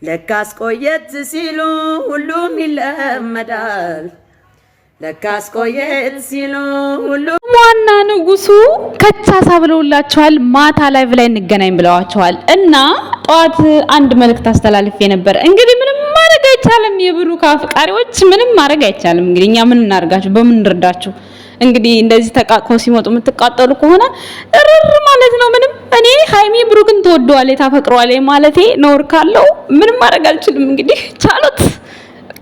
ለካስ ቆየት ሲሉ ሁሉም ይለመዳል። ለካስ ቆየት ሲሉ ሁሉም ዋና ንጉሱ ከቻሳ ብለውላቸዋል። ማታ ላይቭ ላይ እንገናኝ ብለዋቸዋል እና ጧት አንድ መልእክት አስተላልፌ ነበር። እንግዲህ ምንም ማድረግ አይቻልም። የብሩክ አፍቃሪዎች ምንም ማድረግ አይቻልም። እንግዲህ እኛ ምን እናርጋችሁ? በምን እንርዳችሁ? እንግዲህ እንደዚህ ተቃቅሞ ሲመጡ የምትቃጠሉ ከሆነ እርር ማለት ነው። ምንም እኔ ሃይሚ ብሩክን ተወደዋለች ታፈቅረዋለች ማለቴ ነውር ካለው ምንም ማድረግ አልችልም። እንግዲህ ቻሉት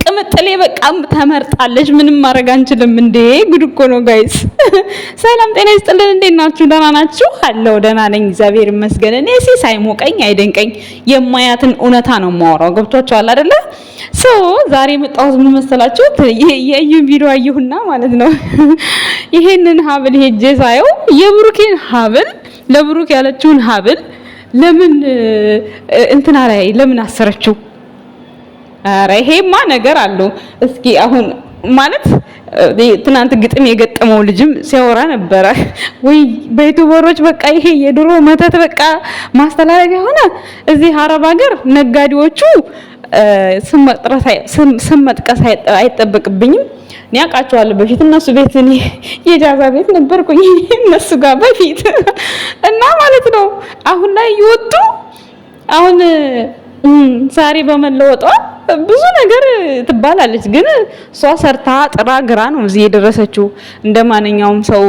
ቅምጥሌ በቃም ተመርጣለች። ምንም ማድረግ አንችልም። እንዴ ጉድ እኮ ነው ጋይስ። ሰላም ጤና ይስጥልን። እንዴት ናችሁ? ደህና ናችሁ? አለው ደህና ነኝ እግዚአብሔር ይመስገን። እኔ ሳይሞቀኝ አይደንቀኝ የማያትን እውነታ ነው የማወራው። ገብቷችኋል አይደለ? ዛሬ መጣሁት ምን መሰላችሁ? የእዩን ቪዲዮ አየሁና ማለት ነው ይሄንን ሀብል ሄጄ ሳየው የብሩኬን ሀብል ለብሩክ ያለችውን ሀብል ለምን እንትና ላይ ለምን አሰረችው? አረ ይሄማ ነገር አለው። እስኪ አሁን ማለት ትናንት ግጥም የገጠመው ልጅም ሲያወራ ነበረ ወይ በዩቲዩበሮች በቃ ይሄ የድሮ መተት በቃ ማስተላለፊያ ሆነ። እዚህ አረብ ሀገር ነጋዴዎቹ ስም መጥቀስ አይጠበቅብኝም። እኔ አውቃቸዋለሁ። በፊት እነሱ ቤት እኔ የጃዛ ቤት ነበርኩኝ እነሱ ጋር በፊት እና ማለት ነው አሁን ላይ ይወጡ አሁን ዛሬ በመለወጧ ብዙ ነገር ትባላለች። ግን እሷ ሰርታ ጥራ ግራ ነው እዚህ የደረሰችው። እንደማንኛውም ሰው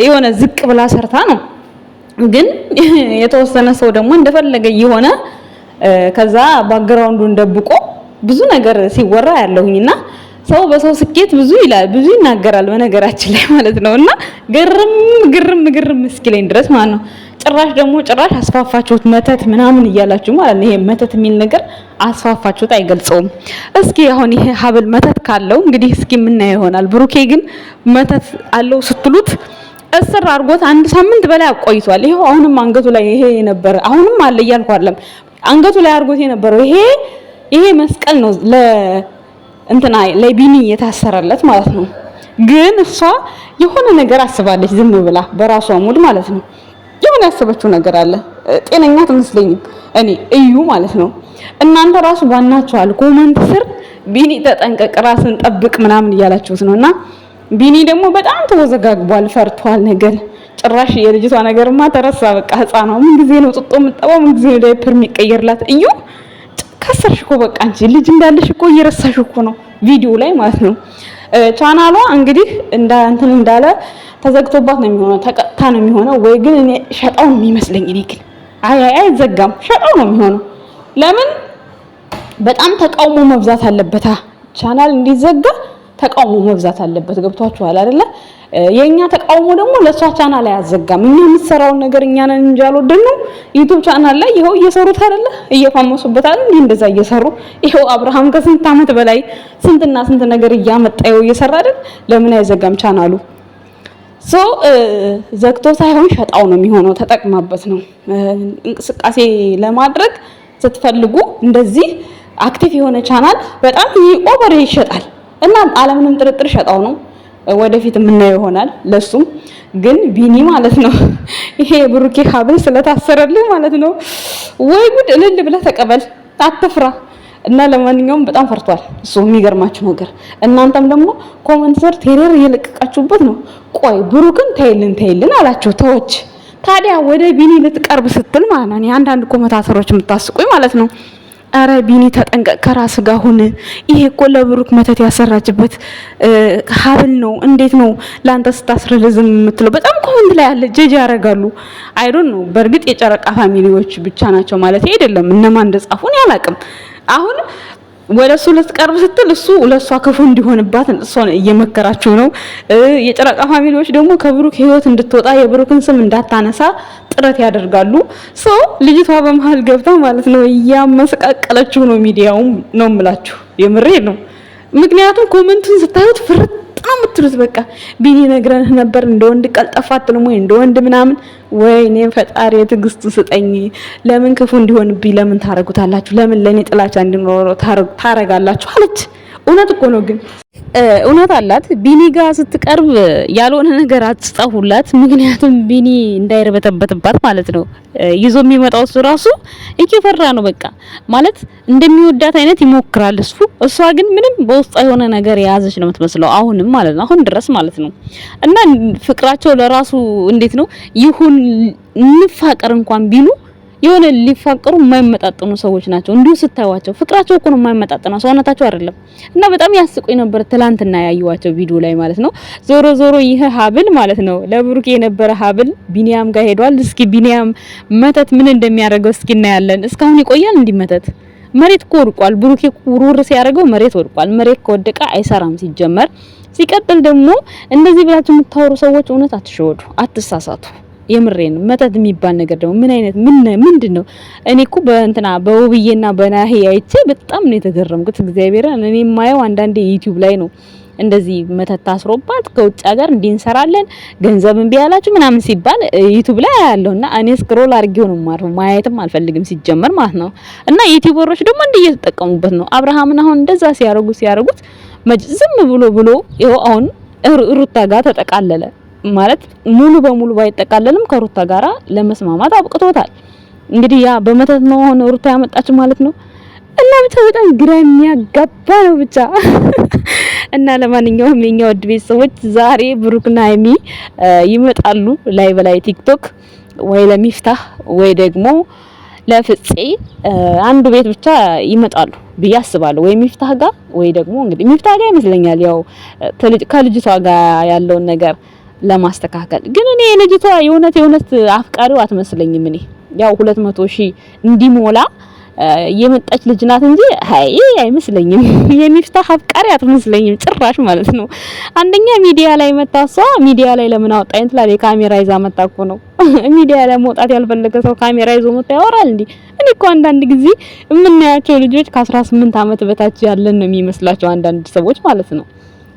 የሆነ ዝቅ ብላ ሰርታ ነው። ግን የተወሰነ ሰው ደግሞ እንደፈለገ የሆነ ከዛ ባክግራውንዱን ደብቆ ብዙ ነገር ሲወራ ያለውኝና ሰው በሰው ስኬት ብዙ ይላል ብዙ ይናገራል በነገራችን ላይ ማለት ነውና ግርም እስኪለኝ ድረስ ማለት ነው። ጭራሽ አስፋፋችሁት መተት ምናምን እያላችሁ ማለት ነው። ይሄ መተት የሚል ነገር አስፋፋችሁት አይገልጸውም። እስኪ አሁን ይሄ ሀብል መተት ካለው እንግዲህ እስኪ የምናየው ይሆናል። ብሩኬ ግን መተት አለው ስትሉት እስር አድርጎት አንድ ሳምንት በላይ አቆይቷል። ይሄው አሁንም አንገቱ ላይ ይሄ ነበር አሁንም አለ እያልኩ አይደለም። አንገቱ ላይ አድርጎት የነበረው ይሄ መስቀል ነው እንትና ለቢኒ የታሰረለት ማለት ነው። ግን እሷ የሆነ ነገር አስባለች ዝም ብላ በራሷ ሙድ ማለት ነው። የሆነ ያሰበችው ነገር አለ። ጤነኛ ትመስለኝም እኔ እዩ ማለት ነው። እናንተ ራሱ ባናችኋል ኮመንት ስር ቢኒ ተጠንቀቅ ራስን ጠብቅ ምናምን እያላችሁት ነውና ቢኒ ደግሞ በጣም ተወዘጋግቧል፣ ፈርቷል ነገር ጭራሽ የልጅቷ ነገርማ ተረሳ። በቃ ህፃኗ ምን ጊዜ ነው ጥጦ የምጠባው? ምን ጊዜ ነው ዳይፐር የሚቀየርላት? እዩ ከሰርሽ እኮ በቃ አንቺ ልጅ እንዳለሽ እኮ እየረሳሽ እኮ ነው ቪዲዮ ላይ ማለት ነው። ቻናሏ እንግዲህ እንዳለ ተዘግቶባት ነው የሚሆነው፣ ተቀጥታ ነው የሚሆነው። ወይ ግን እኔ ሸጣው ነው የሚመስለኝ። እኔ ግን አይዘጋም ሸጣው ነው የሚሆነው። ለምን በጣም ተቃውሞ መብዛት አለበት። ቻናል እንዲዘጋ ተቃውሞ መብዛት አለበት። ገብቷችኋል አይደለ? የኛ ተቃውሞ ደግሞ ለሷ ቻናል አያዘጋም። እኛ የምትሰራውን ነገር እኛ ነን እንጂ አልወደድነው። ዩቲዩብ ቻናል ላይ ይሄው እየሰሩት አይደለ? እየፋመሱበት አይደል? እንደዛ እየሰሩ ይሄው አብርሃም ከስንት ዓመት በላይ ስንትና ስንት ነገር እያመጣው እየሰራ አይደል? ለምን አይዘጋም ቻናሉ? ዘግቶ ሳይሆን ሸጣው ነው የሚሆነው። ተጠቅማበት ነው። እንቅስቃሴ ለማድረግ ስትፈልጉ እንደዚህ አክቲቭ የሆነ ቻናል በጣም ኦቨር ይሸጣል እና አለምንም ጥርጥር ሸጣው ነው። ወደፊት የምናየው ይሆናል። ለሱም ግን ቢኒ ማለት ነው ይሄ ብሩኬ ሀብል ስለታሰረልህ ማለት ነው ወይ ጉድ! እልል ብለህ ተቀበል፣ አትፍራ። እና ለማንኛውም በጣም ፈርቷል እሱ። የሚገርማችሁ ነገር እናንተም ደግሞ ኮመንት ስር ቴረር እየለቀቃችሁበት ነው። ቆይ ብሩክን ተይልን አላችሁ ተወች። ታዲያ ወደ ቢኒ ልትቀርብ ስትል ማለት ነው አንዳንድ ኮመንታተሮች የምታስቁኝ ማለት ነው። አረ ቢኒ ተጠንቀቅ፣ ከራስ ጋር ሁን። ይሄ እኮ ለብሩክ መተት ያሰራችበት ሀብል ነው። እንዴት ነው ላንተ ስታስረዝም የምትለው? በጣም ኮመንት ላይ ያለ ጀጅ ያደርጋሉ። አይ ዶንት ኖ። በእርግጥ የጨረቃ ፋሚሊዎች ብቻ ናቸው ማለት አይደለም። እነማን እንደጻፉን ያላቅም። አሁን ወደሱ ልትቀርብ ስትል እሱ ለሷ ክፉ እንዲሆንባት እሷን እየመከራችሁ ነው። የጨረቃ ፋሚሊዎች ደግሞ ከብሩክ ህይወት እንድትወጣ የብሩክን ስም እንዳታነሳ ጥረት ያደርጋሉ። ልጅቷ በመሃል ገብታ ማለት ነው እያመሰቃቀለችው ነው ሚዲያውም ነው የምላችሁ። የምሬ ነው። ምክንያቱም ኮመንቱን ስታዩት ፍርጥ ነው የምትሉት። በቃ ቢኒ ነግረንህ ነበር እንደ ወንድ ቀልጠፋ አትልም ወይ እንደ ወንድ ምናምን። ወይኔ ፈጣሪ ትዕግስት ስጠኝ። ለምን ክፉ እንዲሆንብኝ ለምን ታረጉታላችሁ? ለምን ለኔ ጥላቻ እንዲኖረው ታረጋላችሁ? አለች እውነት እኮ ነው ግን እውነት አላት። ቢኒ ጋር ስትቀርብ ያልሆነ ነገር አትጻፉላት። ምክንያቱም ቢኒ እንዳይረበተበትባት ማለት ነው። ይዞ የሚመጣው እሱ ራሱ እየፈራ ነው። በቃ ማለት እንደሚወዳት አይነት ይሞክራል እሱ። እሷ ግን ምንም በውስጧ የሆነ ነገር የያዘች ነው የምትመስለው አሁንም ማለት ነው፣ አሁን ድረስ ማለት ነው። እና ፍቅራቸው ለራሱ እንዴት ነው ይሁን እንፋቀር እንኳን ቢሉ የሆነ ሊፋቀሩ የማይመጣጠኑ ሰዎች ናቸው። እንዲሁ ስታዩዋቸው ፍቅራቸው እኮ ነው የማይመጣጠነው፣ ሰውነታቸው አይደለም። እና በጣም ያስቆይ ነበር ትላንትና ያዩዋቸው ቪዲዮ ላይ ማለት ነው። ዞሮ ዞሮ ይሄ ሀብል ማለት ነው ለብሩኬ የነበረ ሀብል ቢኒያም ጋር ሄዷል። እስኪ ቢኒያም መተት ምን እንደሚያደርገው እስኪ እናያለን። እስካሁን ይቆያል እንዲመተት መሬት እኮ ወድቋል። ብሩኬ ውርውር ሲያደርገው መሬት ወድቋል። መሬት ከወደቀ አይሰራም ሲጀመር። ሲቀጥል ደግሞ እንደዚህ ብላችሁ የምታወሩ ሰዎች እውነት አትሸወዱ፣ አትሳሳቱ። የምሬን መተት የሚባል ነገር ደግሞ ምን አይነት ምንድነው? እኔ እኮ በእንትና በውብዬና በናሂ አይቼ በጣም ነው የተገረምኩት። እግዚአብሔርን እኔ የማየው አንዳንዴ ዩቲዩብ ላይ ነው እንደዚህ መተት ታስሮባት ከውጭ ሀገር እንዲንሰራለን ገንዘብ እንቢ ያላችሁ ምናምን ሲባል ዩቲዩብ ላይ አያለውና እኔ ስክሮል አድርጌው ነው ማየትም አልፈልግም ሲጀመር ማለት ነው። እና ዩቲዩበሮች ደግሞ እንደ እየተጠቀሙበት ነው። አብርሃምን አሁን እንደዛ ሲያረጉት ዝም ብሎ ይኸው አሁን ሩታ ጋር ተጠቃለለ ማለት ሙሉ በሙሉ ባይጠቃለልም ከሩታ ጋራ ለመስማማት አብቅቶታል። እንግዲህ ያ በመተት ነው አሁን ሩታ ያመጣችው ማለት ነው። እና ብቻ በጣም ግራ የሚያጋባ ነው ብቻ። እና ለማንኛውም የኛ ወድ ቤተሰቦች ዛሬ ብሩክና ሀይሚ ይመጣሉ ላይ ቲክቶክ ወይ ለሚፍታህ ወይ ደግሞ ለፍፄ አንዱ ቤት ብቻ ይመጣሉ ብዬ አስባለሁ። ወይ ሚፍታህ ጋር ወይ ደግሞ እንግዲህ ሚፍታህ ጋር ይመስለኛል ያው ከልጅቷ ጋር ያለውን ነገር ለማስተካከል። ግን እኔ ልጅቷ የእውነት አፍቃሪው አትመስለኝም። እኔ ያው 200,000 እንዲሞላ የመጣች ልጅ ናት እንጂ አይ አይመስለኝም። የሚፍታህ አፍቃሪ አትመስለኝም ጭራሽ ማለት ነው። አንደኛ ሚዲያ ላይ መጣሷ ሚዲያ ላይ ለምን አወጣኝ ትላለች። ካሜራ ይዛ መጣ እኮ ነው። ሚዲያ ላይ መውጣት ያልፈለገ ሰው ካሜራ ይዞ መጣ ያወራል እንዴ? እኔ እኮ አንዳንድ ጊዜ የምናያቸው ልጆች ከ18 ዓመት በታች ያለን ነው የሚመስላቸው አንዳንድ ሰዎች ማለት ነው።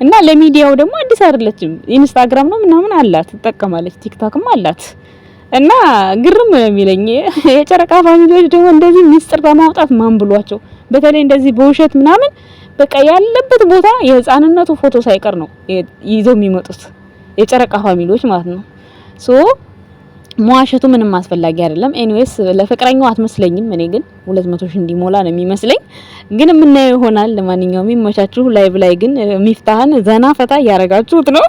እና ለሚዲያው ደግሞ አዲስ አይደለችም። ኢንስታግራም ነው ምናምን አላት ትጠቀማለች፣ ቲክቶክም አላት። እና ግርም ነው የሚለኝ የጨረቃ ፋሚሊዎች ደግሞ እንደዚህ ሚስጥር በማውጣት ማን ብሏቸው፣ በተለይ እንደዚህ በውሸት ምናምን በቃ ያለበት ቦታ የህፃንነቱ ፎቶ ሳይቀር ነው ይዘው የሚመጡት የጨረቃ ፋሚሊዎች ማለት ነው። ሶ መዋሸቱ ምንም አስፈላጊ አይደለም። ኤኒዌይስ ለፍቅረኛው አትመስለኝም። እኔ ግን 200,000 እንዲሞላ ነው የሚመስለኝ። ግን የምናየው ይሆናል። ለማንኛውም ይመቻችሁ። ላይቭ ላይ ግን ሚፍታህን ዘና ፈታ እያረጋችሁት ነው።